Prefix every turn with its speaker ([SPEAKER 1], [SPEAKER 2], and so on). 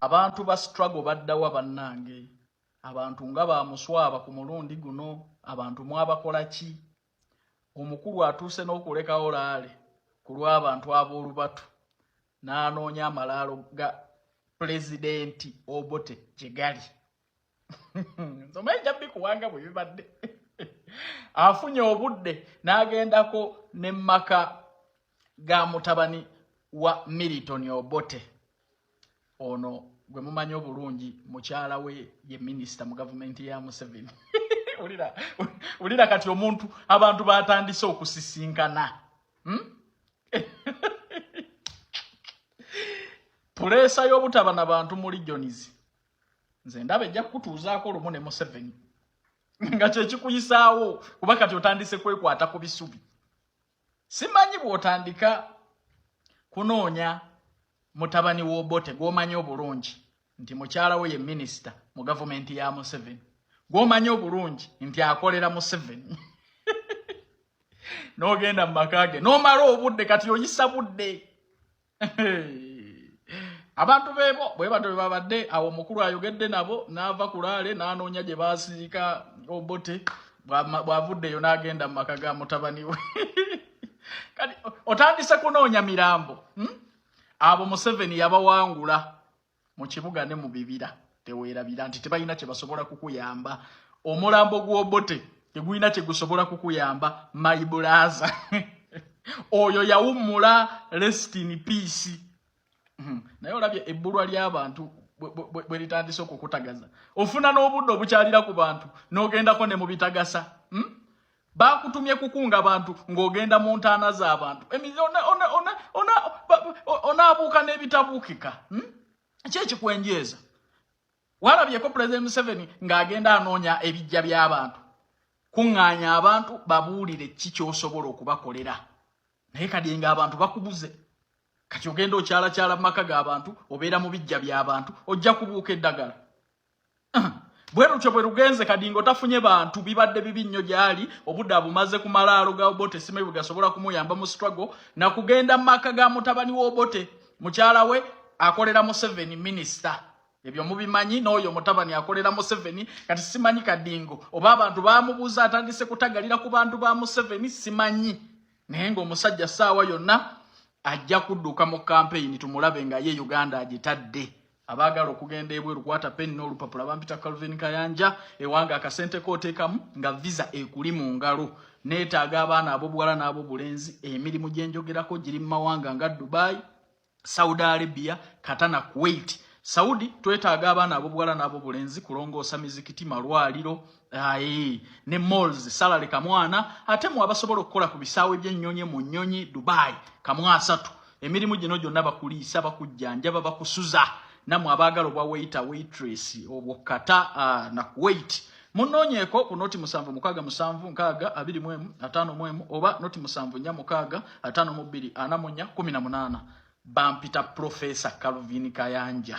[SPEAKER 1] Abantu ba struggle baddawa bannange. Abantu nga bamuswaba ku mulundi guno, abantu mwabakola ki? Omukulu atuuse n'okulekawo laale ku lw'abantu ab'olubatu n'anoonya amalaalo ga pulezidenti Obote gye gali. Nsomanyi jja bikuwanga bwe bibadde. Afunye obudde n'agendako ne maka ga mutabani wa Milton Obote. Ono gwe mumanyi obulungi mukyala we ye minisita mu gavumenti ya Museveni. Ulira kati omuntu abantu batandise okusisinkana. Pulesa y'obutaba n'abantu muri Jonizi. Nze ndabe ejja kutuuzaako lumu ne Museveni. Nga kye kikuyisaawo kuba kati otandise kwekwata ku bisubi. Simanyi bw'otandika kunoonya mutabani w'Obote gw'omanyi obulungi nti mukyala we ye minisita mu gavumenti ya Museveni. Gw'omanyi obulungi nti akolera Museveni. N'ogenda mu maka ge n'omala obudde kati oyisa budde. Abantu beebo bwe bantu babadde awo omukulu ayogedde nabo n'ava ku laale n'anoonya gye baasiika Obote bw'avuddeyo n'agenda mu maka ga mutabani we. Kati otandise kunoonya mirambo. Abo Museveni yabawangula mu kibuga ne mu bibira. Teweerabira nti tebalina kye basobola kukuyamba. Omulambo gw'Obote tegulina kye gusobola kukuyamba. My brother. Oyo yawummula, rest in peace. Naye olabye ebbulwa ly'abantu bwe litandise okukutagaza. Ofuna n'obudde obukyalira ku bantu n'ogendako ne mu bitagasa. Bakutumye kukunga abantu ng'ogenda mu ntaana z'abantu. Onaabuuka n'ebitabuukika. Ki ekikwenjeeza? Walabyeko President Museveni ng'agenda anoonya ebijja by'abantu. Kuŋŋaanya abantu babuulire ki ky'osobola okubakolera. Naye kadi ng'abantu bakubuze. Kati ogenda okyalakyala mu maka g'abantu, obeera mu bijja by'abantu, ojja kubuuka eddagala. Bwe lutyo bwe lugenze kadi ng'otafunye bantu bibadde bibi nnyo gy'ali, obudde abumaze ku malaalo ga Obote simanyi bwe gasobola kumuyamba mu struggle, na kugenda mu maka ga mutabani w'Obote. Mukyala we akolera Museveni minisita. Ebyo mubimanyi n'oyo mutabani akolera Museveni, kati simanyi kadingo. Oba abantu baamubuuza atandise kutagalira ku bantu ba Museveni simanyi. Naye ng'omusajja ssaawa yonna ajja kudduka mu campaign tumulabe nga ye Uganda agitadde. Abaagala okugenda ebweru kwata pen n'olupapula bampita Calvin Kayanja ewanga akasente kooteekamu nga visa ekuli mu ngalo. Neetaaga abaana ab'obuwala n'ab'obulenzi emirimu gye njogerako giri mu mawanga nga Dubai, Saudi Arabia, Katana, Kuwait. Saudi twetaaga abaana ab'obuwala n'ab'obulenzi kulongoosa mizikiti, malwaliro, ne malls, salary kamwana, ate mu abasobola okukola ku bisaawe by'ennyonyi mu nnyonyi Dubai, kamwasatu. Emirimu gino gyonna bakuliisa, bakujjanjaba, bakusuza. Namwe abaagala obwa waiter, waitress, obwokata na Kuwait. Munoonyeeko ku noti 767625 oba noti 74565248. Bampita Professor Calvin Kayanja.